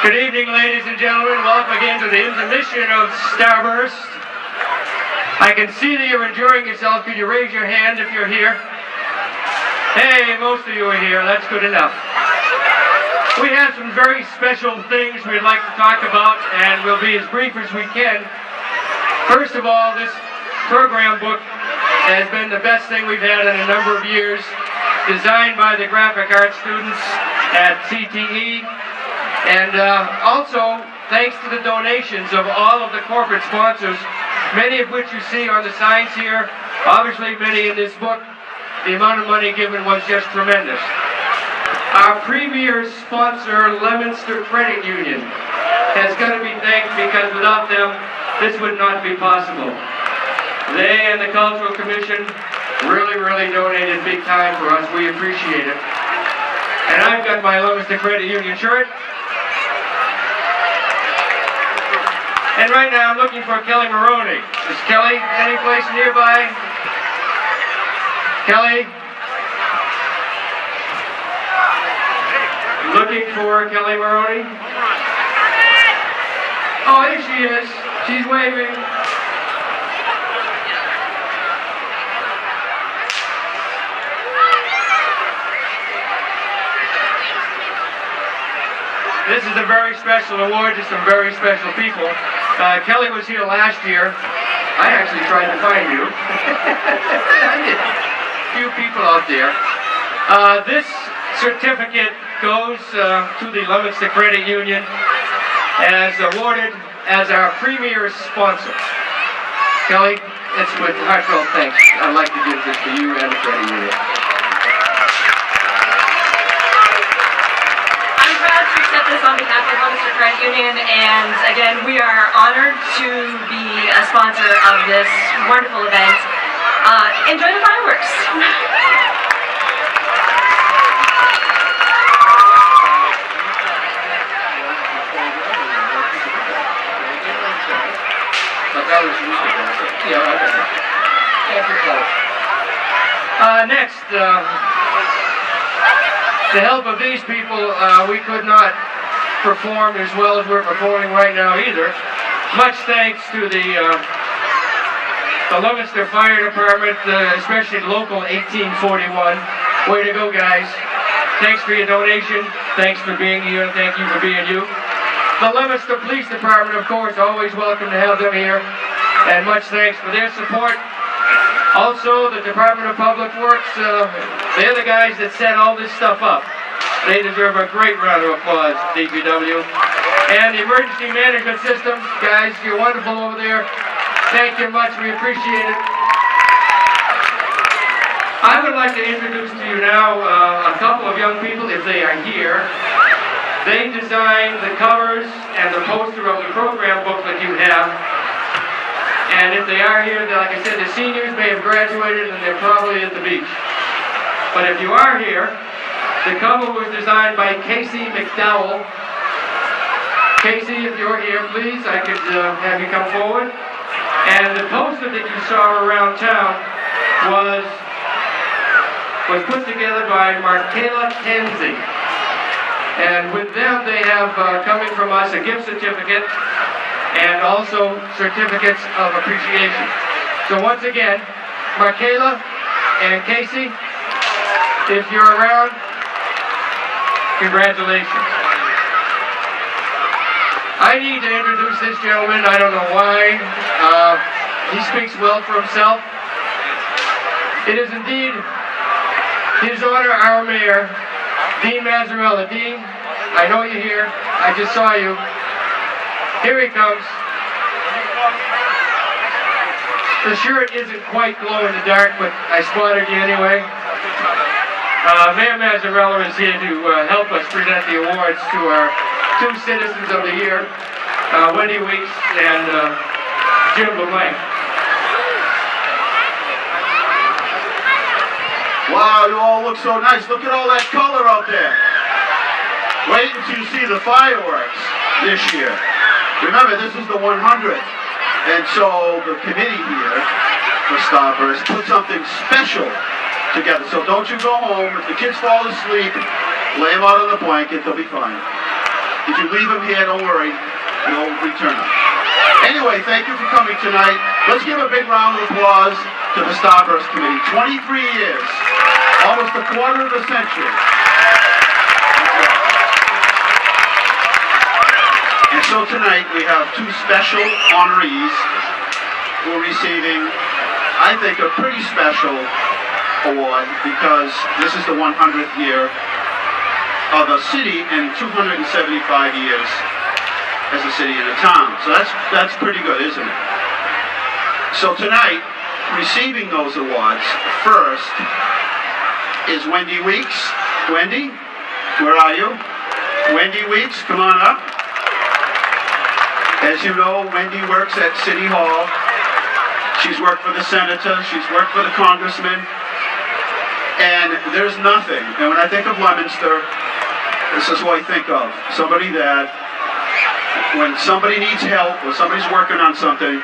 Good evening, ladies and gentlemen. Welcome again to the intermission of Starburst. I can see that you're enjoying yourself. Could you raise your hand if you're here? Hey, most of you are here. That's good enough. We have some very special things we'd like to talk about, and we'll be as brief as we can. First of all, this program book has been the best thing we've had in a number of years, designed by the graphic arts students at CTE, and also thanks to the donations of all of the corporate sponsors, many of which you see on the signs here, obviously many in this book. The amount of money given was just tremendous. Our premier sponsor, Leominster Credit Union, has got to be thanked because without them, this would not be possible. They and the Cultural Commission really donated big time for us. We appreciate it. And I've got my Leominster Credit Union shirt. And right now I'm looking for Kelly Maroney. Is Kelly any place nearby? Kelly? Looking for Kelly Maroney? Oh, there she is. She's waving. This is a very special award to some very special people. Kelly was here last year. I actually tried to find you. I did. A few people out there. This certificate goes to the Leominster Credit Union as awarded as our premier sponsor. Kelly, it's with heartfelt thanks. I'd like to give this to you and the credit union. This on behalf of Leominster Credit Union, and again, we are honored to be a sponsor of this wonderful event. Enjoy the fireworks. Next, the help of these people, we could not perform as well as we're performing right now either. Much thanks to the Leominster Fire Department, especially Local 1841. Way to go, guys. Thanks for your donation. Thanks for being here, and thank you for being you. The Leominster Police Department, of course, always welcome to have them here, and much thanks for their support. Also, the Department of Public Works, they're the guys that set all this stuff up. They deserve a great round of applause, DPW. And the Emergency Management System, guys, you're wonderful over there. Thank you much, we appreciate it. I would like to introduce to you now a couple of young people, if they are here. They designed the covers and the poster of the program booklet you have. And if they are here, like I said, the seniors may have graduated and they're probably at the beach. But if you are here, the cover was designed by Casey McDowell. Casey, if you're here, please, I could have you come forward. And the poster that you saw around town was put together by Markela Tenzi. And with them, they have, coming from us, a gift certificate and also certificates of appreciation. So once again, Markela and Casey, if you're around, congratulations. I need to introduce this gentleman. I don't know why. He speaks well for himself. It is indeed his honor, our mayor, Dean Mazzarella. Dean, I know you're here. I just saw you. Here he comes. The shirt isn't quite glow in the dark, but I spotted you anyway. Mayor Mazzarella is here to help us present the awards to our two Citizens of the Year, Wendy Weeks and Jim LeBlanc. Wow, you all look so nice. Look at all that color out there. Wait until you see the fireworks this year. Remember, this is the 100th. And so the committee here for Starburst put something special together. So don't you go home. If the kids fall asleep, lay them out on the blanket. They'll be fine. If you leave them here, don't worry, we'll return them. Anyway, thank you for coming tonight. Let's give a big round of applause to the Starburst Committee. 23 years, almost a quarter of a century. And so tonight we have two special honorees who are receiving, I think, a pretty special award because this is the 100th year of a city and 275 years as a city and a town. So that's pretty good, isn't it? So tonight, receiving those awards, first is Wendy Weeks. Wendy, where are you? Wendy Weeks, come on up. As you know, Wendy works at City Hall. She's worked for the senator, she's worked for the congressman, and there's nothing. And when I think of Leominster, this is what I think of. Somebody that, when somebody needs help or somebody's working on something,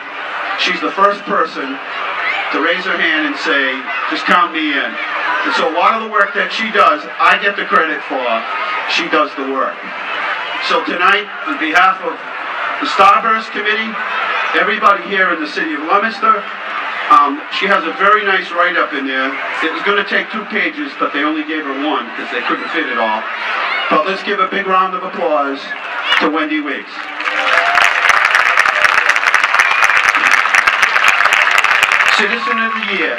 she's the first person to raise her hand and say, just count me in. And so a lot of the work that she does, I get the credit for. She does the work. So tonight, on behalf of the Starburst Committee, everybody here in the city of Leominster, she has a very nice write-up in there. It was going to take 2 pages, but they only gave her 1 because they couldn't fit it all. But let's give a big round of applause to Wendy Weeks. Citizen of the Year,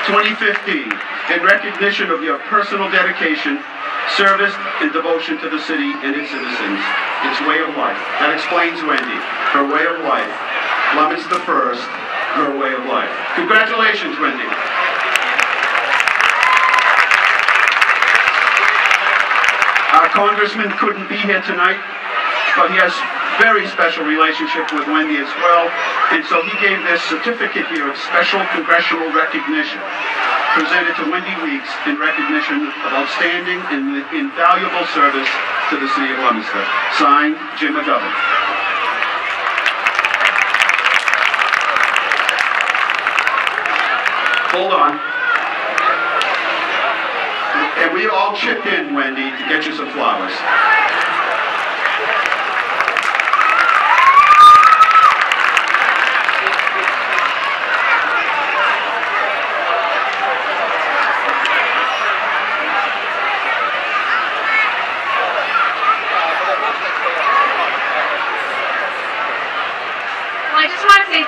2015, in recognition of your personal dedication, service, and devotion to the city and its citizens, its way of life. That explains Wendy, her way of life. Leominster first, her way of life. Congratulations, Wendy. Our congressman couldn't be here tonight, but he has very special relationship with Wendy as well, and so he gave this certificate here of special congressional recognition presented to Wendy Weeks in recognition of outstanding and invaluable service to the city of Leominster. Signed, Jim McGovern. Hold on. And we all chipped in, Wendy, to get you some flowers.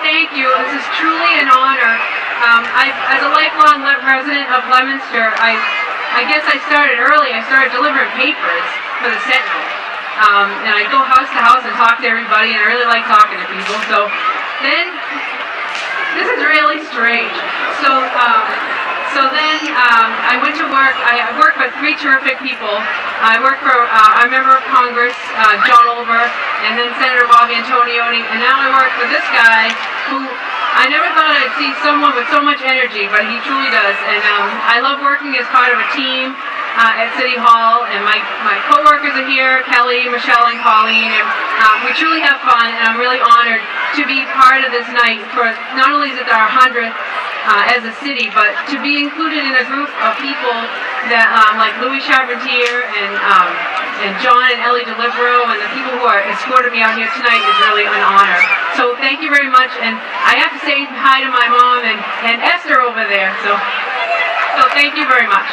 Thank you. This is truly an honor. As a lifelong resident of Leominster, I guess I started early. I started delivering papers for the Sentinel. And I go house to house and talk to everybody, and I really like talking to people. So then, this is really strange. So then I went to work. I worked with 3 terrific people. I worked for a member of Congress, John Olver, and then Senator Bob Antonioni, and now I work for this guy who I never thought I'd see someone with so much energy, but he truly does. And I love working as part of a team at City Hall, and my co-workers are here, Kelly, Michelle, and Colleen, and we truly have fun, and I'm really honored to be part of this night. For not only is it our 100th as a city, but to be included in a group of people that like Louis Charpentier and John and Ellie DeLibero and the people who are escorted me out here tonight is really an honor. So thank you very much, and I have to say hi to my mom and Esther over there. So thank you very much.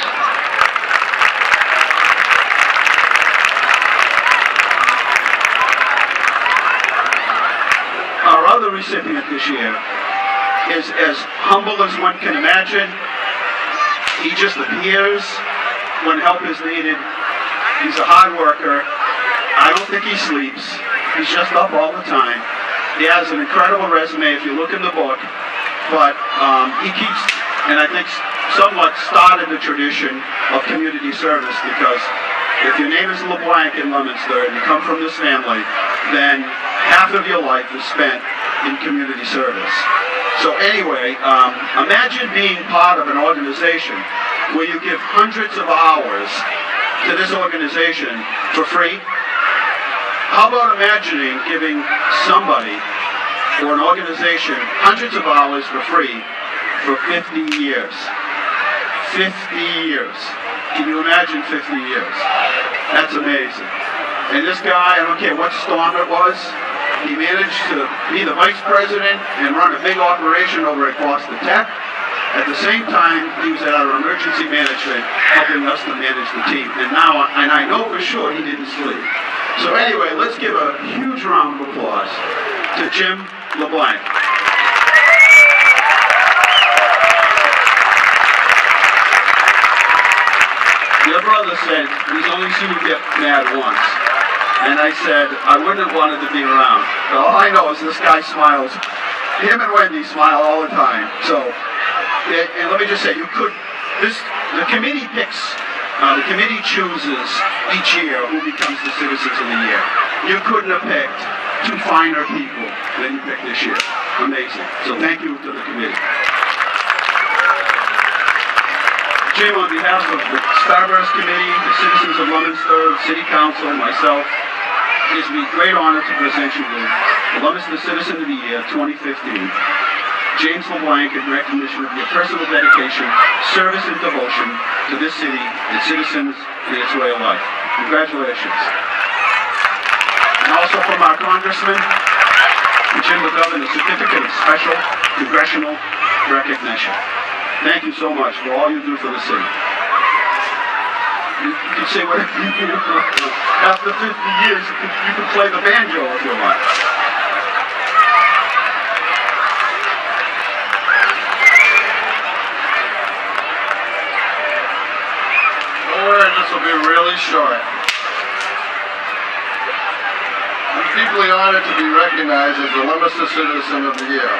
Our other recipient this year is as humble as one can imagine. He just appears when help is needed. He's a hard worker. I don't think he sleeps. He's just up all the time. He has an incredible resume if you look in the book, but he keeps, and I think somewhat started the tradition of community service, because if your name is LeBlanc in Leominster and you come from this family, then half of your life is spent in community service. So anyway, imagine being part of an organization where you give hundreds of hours to this organization for free. How about imagining giving somebody or an organization hundreds of hours for free for 50 years? 50 years. Can you imagine 50 years? That's amazing. And this guy, I don't care what storm it was, he managed to be the vice president and run a big operation over at Boston Tech. At the same time, he was at our emergency management, helping us to manage the team. And I know for sure he didn't sleep. So anyway, let's give a huge round of applause to Jim LeBlanc. Your brother said he's only seen you get mad once. And I said, I wouldn't have wanted to be around. But all I know is this guy smiles. Him and Wendy smile all the time. So, and let me just say, the committee chooses each year who becomes the Citizens of the Year. You couldn't have picked two finer people than you picked this year. Amazing. So thank you to the committee. Jim, on behalf of the Starburst Committee, the citizens of Leominster, the City Council, and myself, it gives me great honor to present you with the Leominster Citizen of the Year 2015. James LeBlanc, in recognition of your personal dedication, service, and devotion to this city, its citizens, and its way of life. Congratulations. And also from our Congressman, Jim McGovern, a certificate of special congressional recognition. Thank you so much for all you do for the city. You can say whatever you want. After 50 years, you can play the banjo if you want. This will be really short. I'm deeply honored to be recognized as the Leominster Citizen of the Year.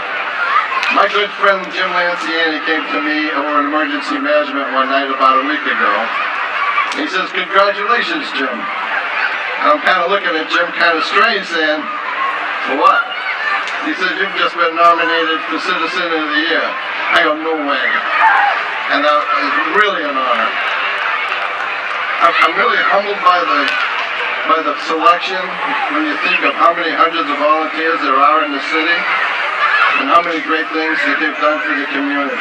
My good friend Jim Lanciani came to me over an emergency management one night about a week ago. He says, "Congratulations, Jim." And I'm kind of looking at Jim kind of strange, saying, "For what?" He says, "You've just been nominated for Citizen of the Year." I go, "No way." And that is really an honor. I'm really humbled by the selection when you think of how many hundreds of volunteers there are in the city and how many great things that they've done for the community.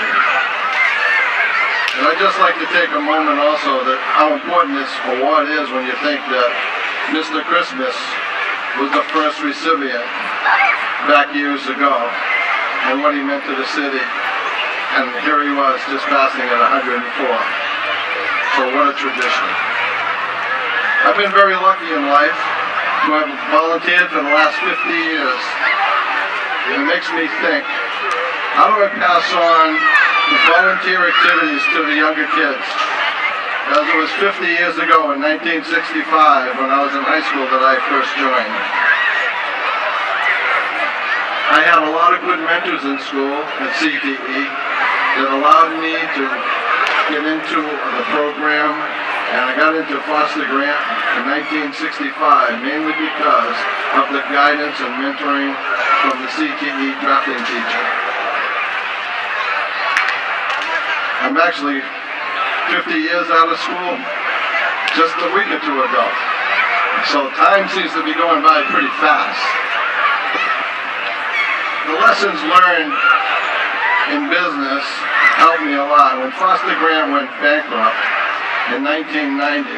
And I'd just like to take a moment also that how important this award is when you think that Mr. Christmas was the first recipient back years ago and what he meant to the city. And here he was just passing at 104. So what a tradition. I've been very lucky in life to have volunteered for the last 50 years. And it makes me think, how do I pass on the volunteer activities to the younger kids? As it was 50 years ago in 1965 when I was in high school that I first joined. I had a lot of good mentors in school at CTE that allowed me to get into the program, and I got into foster grant in 1965 mainly because of the guidance and mentoring from the CTE drafting teacher. I'm actually 50 years out of school just a week or two ago, so time seems to be going by pretty fast. The lessons learned in business helped me a lot. When Foster Grant went bankrupt in 1990,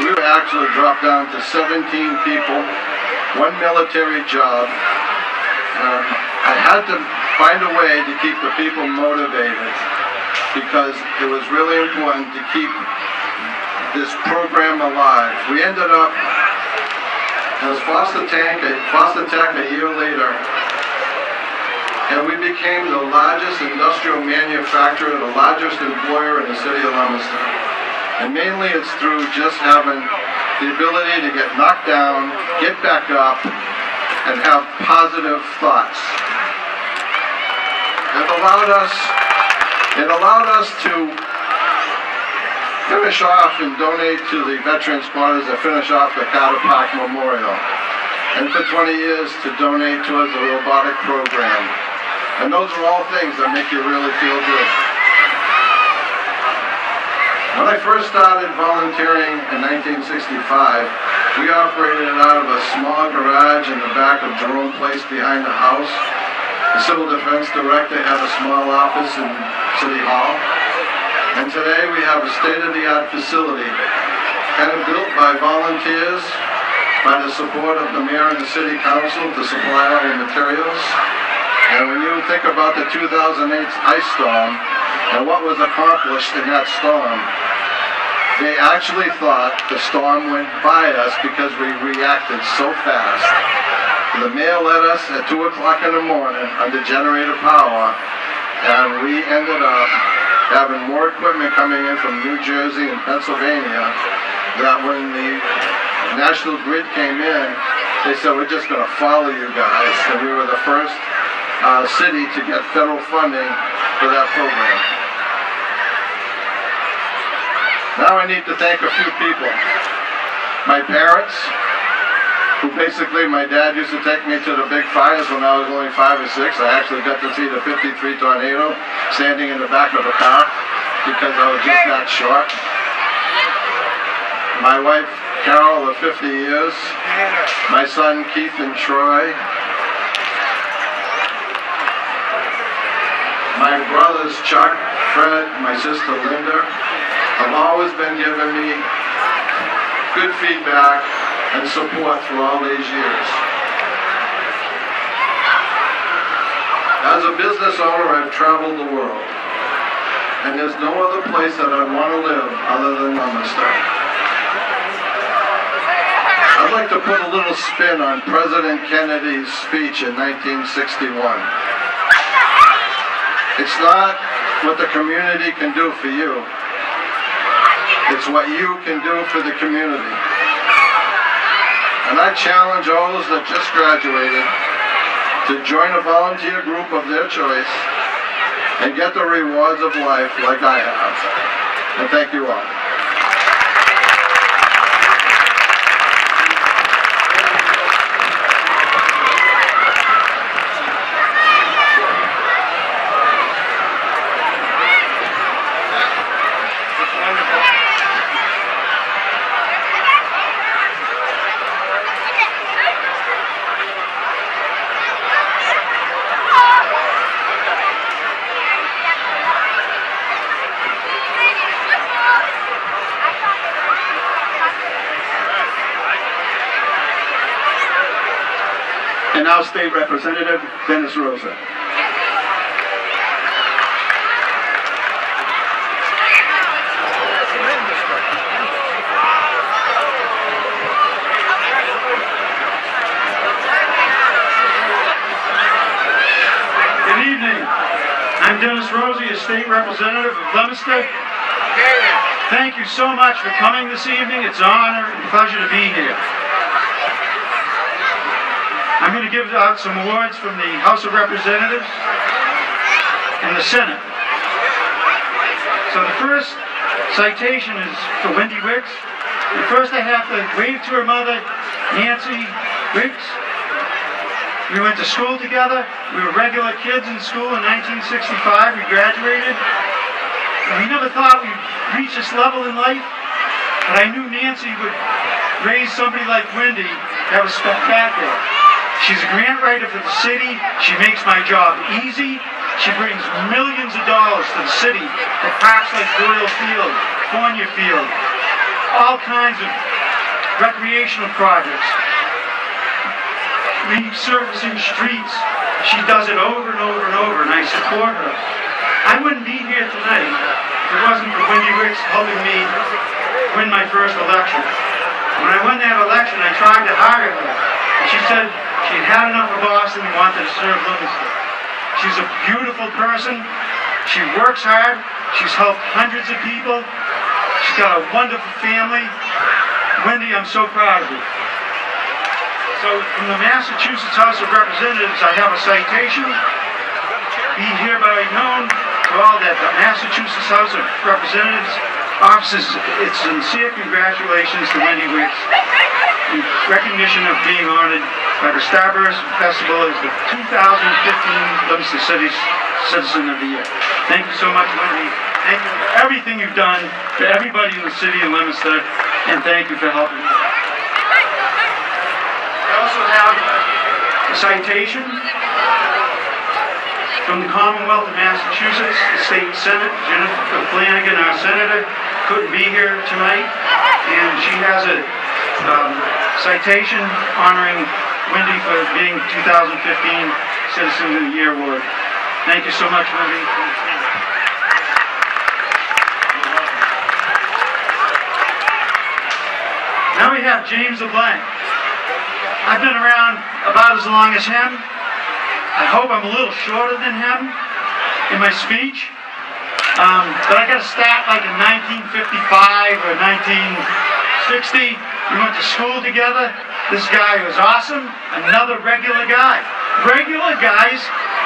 we were actually dropped down to 17 people, one military job. I had to find a way to keep the people motivated because it was really important to keep this program alive. We ended up as Foster Tech a year later, and we became the largest industrial manufacturer, the largest employer in the city of Leominster. And mainly it's through just having the ability to get knocked down, get back up, and have positive thoughts. It allowed us to finish off and donate to the veterans quarters and finish off the Carter Park Memorial. And for 20 years to donate towards the robotic program. And those are all things that make you really feel good. When I first started volunteering in 1965, we operated out of a small garage in the back of Jerome Place behind the house. The Civil Defense Director had a small office in City Hall. And today we have a state-of-the-art facility, kind of built by volunteers by the support of the mayor and the city council to supply all the materials. And when you think about the 2008 ice storm and what was accomplished in that storm, they actually thought the storm went by us because we reacted so fast. The mayor led us at 2 o'clock in the morning under generator power, and we ended up having more equipment coming in from New Jersey and Pennsylvania, that when the National Grid came in, they said, we're just going to follow you guys. And we were the first city to get federal funding for that program. Now I need to thank a few people. My parents, who basically, my dad used to take me to the big fires when I was only 5 or 6. I actually got to see the 53 tornado standing in the back of a car because I was just that short. My wife, Carol, of 50 years. My son, Keith and Troy. My brothers, Chuck, Fred, my sister, Linda, have always been giving me good feedback and support through all these years. As a business owner, I've traveled the world, and there's no other place that I'd want to live other than Leominster. I'd like to put a little spin on President Kennedy's speech in 1961. It's not what the community can do for you. It's what you can do for the community. And I challenge all those that just graduated to join a volunteer group of their choice and get the rewards of life like I have. And thank you all. And now State Representative Dennis Rosa. Good evening. I'm Dennis Rosa, your State Representative of Leominster. Thank you so much for coming this evening. It's an honor and pleasure to be here. I'm going to give out some awards from the House of Representatives and the Senate. So the first citation is for Wendy Wicks. And first I have to wave to her mother, Nancy Wicks. We went to school together. We were regular kids in school in 1965. We graduated. And we never thought we'd reach this level in life. But I knew Nancy would raise somebody like Wendy that was spectacular. She's a grant writer for the city. She makes my job easy. She brings millions of dollars to the city for parks like Doyle Field, Fournier Field, all kinds of recreational projects. Resurfacing streets. She does it over and over and over, and I support her. I wouldn't be here tonight if it wasn't for Wendy Wicks helping me win my first election. When I won that election, I tried to hire her. And she said she'd had enough of Boston and wanted to serve Leominster. She's a beautiful person. She works hard. She's helped hundreds of people. She's got a wonderful family. Wendy, I'm so proud of you. So from the Massachusetts House of Representatives, I have a citation. Be hereby known to all that the Massachusetts House of Representatives offices its sincere congratulations to Wendy Wicks in recognition of being honored by the Starburst Festival as the 2015 Leominster Citizen of the Year. Thank you so much, Wendy. Thank you for everything you've done for everybody in the city of Leominster, and thank you for helping me. I also have a citation from the Commonwealth of Massachusetts, the State Senate. Jennifer Flanagan, our senator, couldn't be here tonight, and she has a citation honoring Wendy for being 2015 Citizen of the Year Award. Thank you so much, Wendy. Now we have James LeBlanc. I've been around about as long as him. I hope I'm a little shorter than him in my speech. But I got to start like in 1955 or 1960. We went to school together. This guy was awesome. Another regular guy. Regular guys,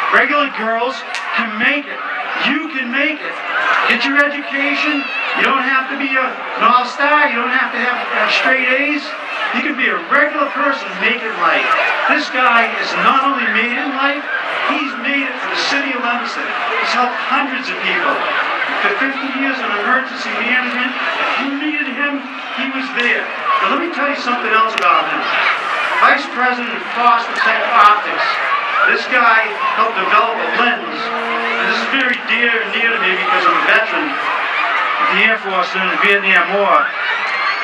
regular girls can make it. You can make it. Get your education. You don't have to be an all-star. You don't have to have straight A's. You can be a regular person and make it in life. This guy is not only made it in life, he's made it for the city of Leominster. He's helped hundreds of people. For 50 years in emergency management, if you needed him, he was there. But let me tell you something else about him. Vice President of Foster Tech Optics. This guy helped develop a lens. And this is very dear and near to me because I'm a veteran of the Air Force during the Vietnam War.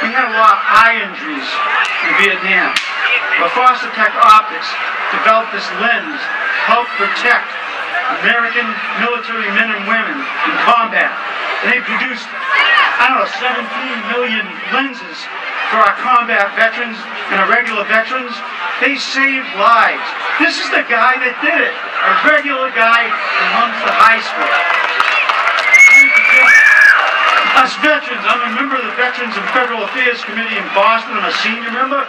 We had a lot of eye injuries in Vietnam. But Foster Tech Optics developed this lens to help protect American military men and women in combat. And they produced, 17 million lenses for our combat veterans and our regular veterans. They saved lives. This is the guy that did it. A regular guy from Leominster High School. Us veterans, I'm a member of the Veterans and Federal Affairs Committee in Boston. I'm a senior member.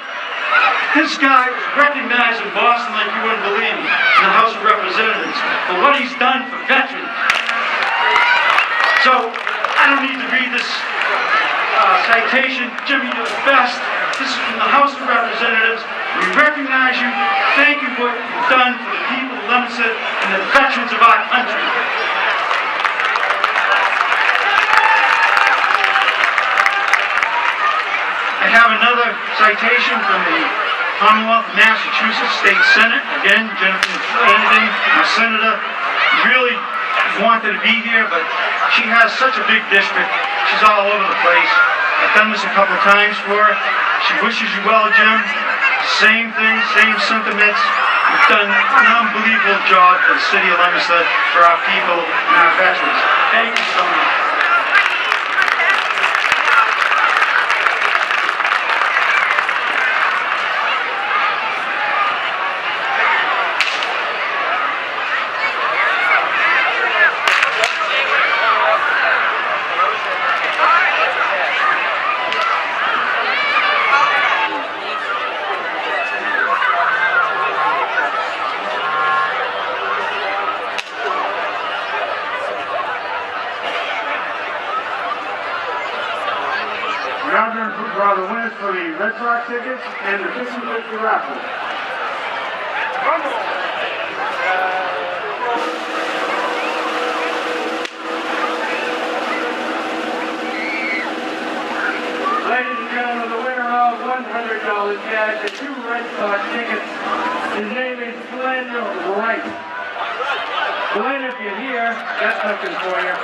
This guy was recognized in Boston like you wouldn't believe in the House of Representatives for what he's done for veterans. So, I don't need to read this citation. Jimmy, you're the best. This is from the House of Representatives. We recognize you. Thank you for what you've done for the people of Leominster and the veterans of our country. I have another citation from the Commonwealth of Massachusetts State Senate. Again, Jennifer Flanagan, our senator, really wanted to be here, but she has such a big district. She's all over the place. I've done this a couple of times for her. She wishes you well, Jim. Same thing, same sentiments. You've done an unbelievable job for the city of Leominster, for our people and our veterans. Thank you so much. The winners for the Red Sox tickets and the 50-50 raffle. Ladies and gentlemen, the winner of $100 cash and 2 Red Sox tickets, his name is Glenn Wright. Glenn, if you're here, got something for you.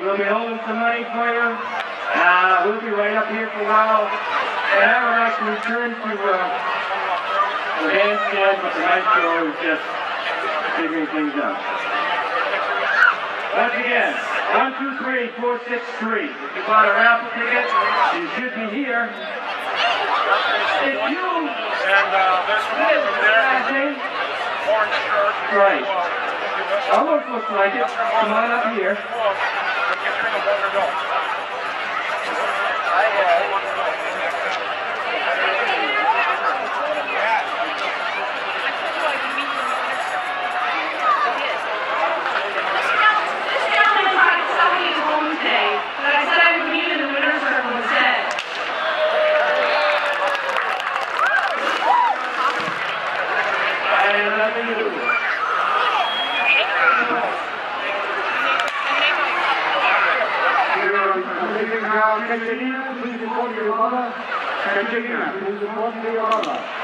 We'll be holding some money for you. We'll be right up here for a while. And I would like to return to the bandstand, but tonight's show is just figuring things out. Once again, 123-463. If you bought a raffle ticket, you should be here. If you last name? Right. Almost looks like it. Come on up here. Please report to your mother. Please report to your mother.